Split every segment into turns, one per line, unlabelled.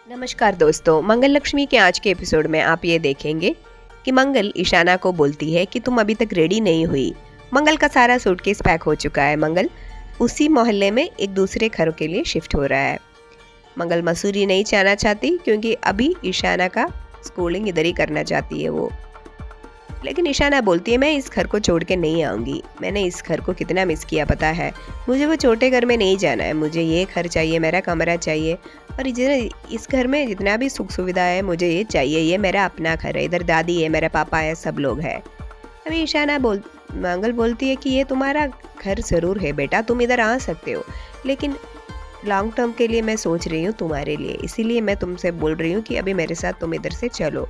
नमस्कार दोस्तों, मंगल लक्ष्मी के आज के एपिसोड में आप ये देखेंगे कि मंगल ईशाना को बोलती है कि तुम अभी तक रेडी नहीं हुई। मंगल का सारा सूटकेस पैक हो चुका है। मंगल उसी मोहल्ले में एक दूसरे घर के लिए शिफ्ट हो रहा है। मंगल मसूरी नहीं जाना चाहती क्योंकि अभी ईशाना का स्कूलिंग इधर ही करना चाहती है वो। लेकिन ईशाना बोलती है मैं इस घर को छोड़ के नहीं आऊँगी। मैंने इस घर को कितना मिस किया पता है। मुझे वो छोटे घर में नहीं जाना है, मुझे ये घर चाहिए, मेरा कमरा चाहिए और इस घर में जितना भी सुख सुविधा है मुझे ये चाहिए। ये मेरा अपना घर है, इधर दादी है, मेरा पापा है, सब लोग हैं। अभी मंगल बोलती है कि ये तुम्हारा घर ज़रूर है बेटा, तुम इधर आ सकते हो, लेकिन लॉन्ग टर्म के लिए मैं सोच रही हूँ तुम्हारे लिए, इसीलिए मैं तुमसे बोल रही हूँ कि अभी मेरे साथ तुम इधर से चलो।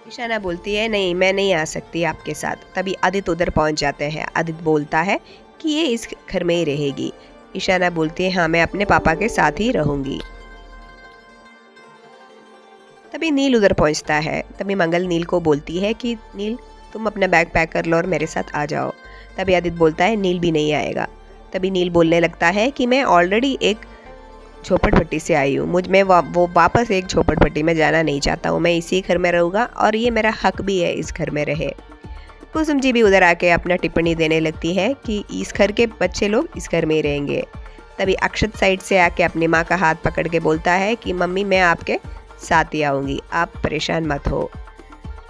ईशाना बोलती है नहीं, मैं नहीं आ सकती आपके साथ। तभी आदित्य उधर पहुंच जाते हैं। आदित्य बोलता है कि ये इस घर में ही रहेगी। ईशाना बोलती है हाँ, मैं अपने पापा के साथ ही रहूंगी। तभी नील उधर पहुंचता है। तभी मंगल नील को बोलती है कि नील तुम अपना बैग पैक कर लो और मेरे साथ आ जाओ। तभी आदित्य बोलता है नील भी नहीं आएगा। तभी नील बोलने लगता है कि मैं ऑलरेडी एक झोपड़पट्टी से आई हूँ, वो वापस एक झोपड़पट्टी में जाना नहीं चाहता हूँ। मैं इसी घर में रहूँगा और ये मेरा हक भी है इस घर में रहे। कुसुम जी भी उधर आके अपना टिप्पणी देने लगती है कि इस घर के बच्चे लोग इस घर में ही रहेंगे। तभी अक्षत साइड से आके अपनी माँ का हाथ पकड़ के बोलता है कि मम्मी मैं आपके साथ ही आऊँगी, आप परेशान मत हो।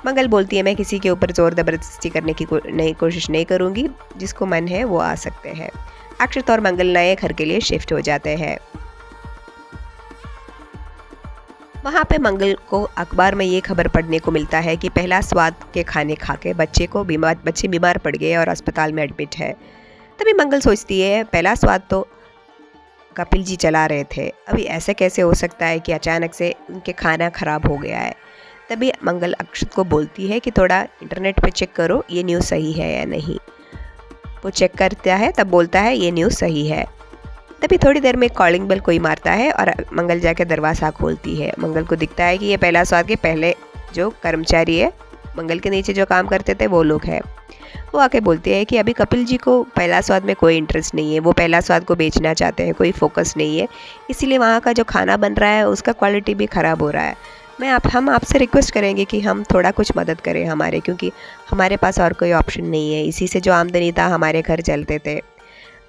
मंगल बोलती है मैं किसी के ऊपर ज़ोर ज़बरदस्ती करने की कोशिश नहीं करूँगी, जिसको मन है वो आ सकते हैं। अक्षत और मंगल नए घर के लिए शिफ्ट हो जाते हैं। वहाँ पे मंगल को अखबार में ये खबर पढ़ने को मिलता है कि पहला स्वाद के खाने खा के बच्चे बीमार पड़ गए और अस्पताल में एडमिट है। तभी मंगल सोचती है पहला स्वाद तो कपिल जी चला रहे थे, अभी ऐसे कैसे हो सकता है कि अचानक से उनके खाना ख़राब हो गया है। तभी मंगल अक्षत को बोलती है कि थोड़ा इंटरनेट पे चेक करो ये न्यूज़ सही है या नहीं। वो चेक करता है, तब बोलता है ये न्यूज़ सही है। तभी थोड़ी देर में कॉलिंग बेल कोई मारता है और मंगल जाके दरवाज़ा खोलती है। मंगल को दिखता है कि ये पहला स्वाद के पहले जो कर्मचारी है, मंगल के नीचे जो काम करते थे वो लोग हैं। वो आके बोलते हैं कि अभी कपिल जी को पहला स्वाद में कोई इंटरेस्ट नहीं है, वो पहला स्वाद को बेचना चाहते हैं, कोई फोकस नहीं है, इसीलिए वहाँ का जो खाना बन रहा है उसका क्वालिटी भी ख़राब हो रहा है। हम आपसे रिक्वेस्ट करेंगे कि हम थोड़ा कुछ मदद करें हमारे, क्योंकि हमारे पास और कोई ऑप्शन नहीं है, इसी से जो आमदनी था हमारे घर चलते थे।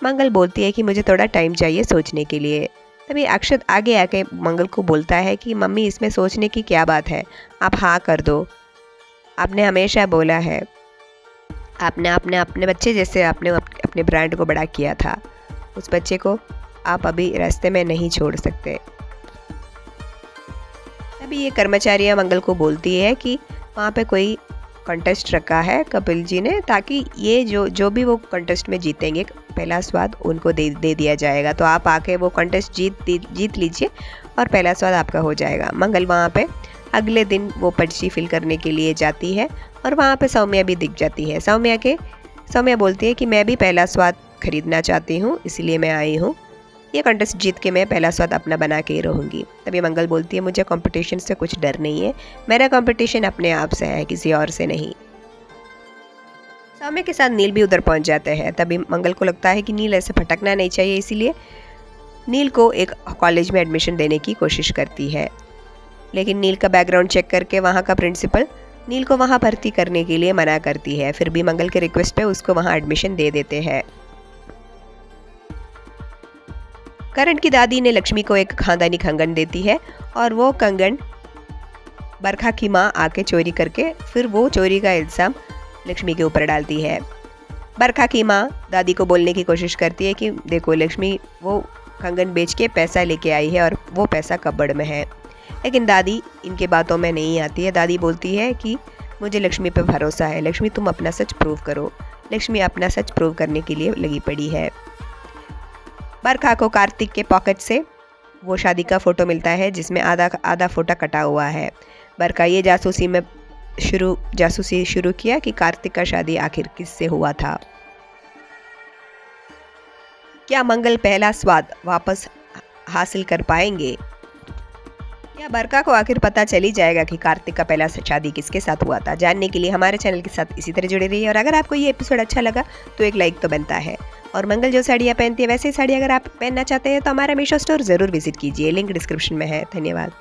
मंगल बोलती है कि मुझे थोड़ा टाइम चाहिए सोचने के लिए। तभी अक्षत आगे आके मंगल को बोलता है कि मम्मी इसमें सोचने की क्या बात है, आप हाँ कर दो। आपने हमेशा बोला है, आपने अपने अपने बच्चे जैसे आपने अपने ब्रांड को बड़ा किया था, उस बच्चे को आप अभी रास्ते में नहीं छोड़ सकते। तभी ये कर्मचारियाँ मंगल को बोलती है कि वहाँ पे कोई कंटेस्ट रखा है कपिल जी ने, ताकि ये जो भी वो कंटेस्ट में जीतेंगे पहला स्वाद उनको दे दिया जाएगा। तो आप आके वो कंटेस्ट जीत लीजिए और पहला स्वाद आपका हो जाएगा। मंगल वहाँ पे अगले दिन वो पर्ची फिल करने के लिए जाती है और वहाँ पे सौम्या भी दिख जाती है। सौम्या बोलती है कि मैं भी पहला स्वाद खरीदना चाहती हूँ, इसलिए मैं आई हूँ। ये कंटेस्ट जीत के मैं पहला स्वाद अपना बना के ही रहूँगी। तभी मंगल बोलती है मुझे कंपटीशन से कुछ डर नहीं है, मेरा कंपटीशन अपने आप से है, किसी और से नहीं। सौम्या के साथ नील भी उधर पहुंच जाते हैं। तभी मंगल को लगता है कि नील ऐसे भटकना नहीं चाहिए, इसीलिए नील को एक कॉलेज में एडमिशन देने की कोशिश करती है। लेकिन नील का बैकग्राउंड चेक करके वहाँ का प्रिंसिपल नील को वहाँ भर्ती करने के लिए मना करती है। फिर भी मंगल के रिक्वेस्ट पे उसको वहाँ एडमिशन दे देते हैं। करण की दादी ने लक्ष्मी को एक खानदानी कंगन देती है और वो कंगन बरखा की माँ आके चोरी करके फिर वो चोरी का इल्ज़ाम लक्ष्मी के ऊपर डालती है। बरखा की माँ दादी को बोलने की कोशिश करती है कि देखो लक्ष्मी वो कंगन बेच के पैसा लेके आई है और वो पैसा कब्बड़ में है, लेकिन दादी इनके बातों में नहीं आती है। दादी बोलती है कि मुझे लक्ष्मी पे भरोसा है, लक्ष्मी तुम अपना सच प्रूव करो। लक्ष्मी अपना सच प्रूव करने के लिए लगी पड़ी है। बरखा को कार्तिक के पॉकेट से वो शादी का फ़ोटो मिलता है जिसमें आधा फ़ोटो कटा हुआ है। बरखा ये जासूसी शुरू किया कि कार्तिक का शादी आखिर किससे हुआ था। क्या मंगल पहला स्वाद वापस हासिल कर पाएंगे? या बरका को आखिर पता चल ही जाएगा कि कार्तिक का पहला शादी किसके साथ हुआ था। जानने के लिए हमारे चैनल के साथ इसी तरह जुड़े रहिए और अगर आपको ये एपिसोड अच्छा लगा तो एक लाइक तो बनता है। और मंगल जो साड़ियाँ पहनती है वैसे ही साड़ी अगर आप पहनना चाहते हैं तो हमारा मीशो स्टोर ज़रूर विजिट कीजिए, लिंक डिस्क्रिप्शन में है। धन्यवाद।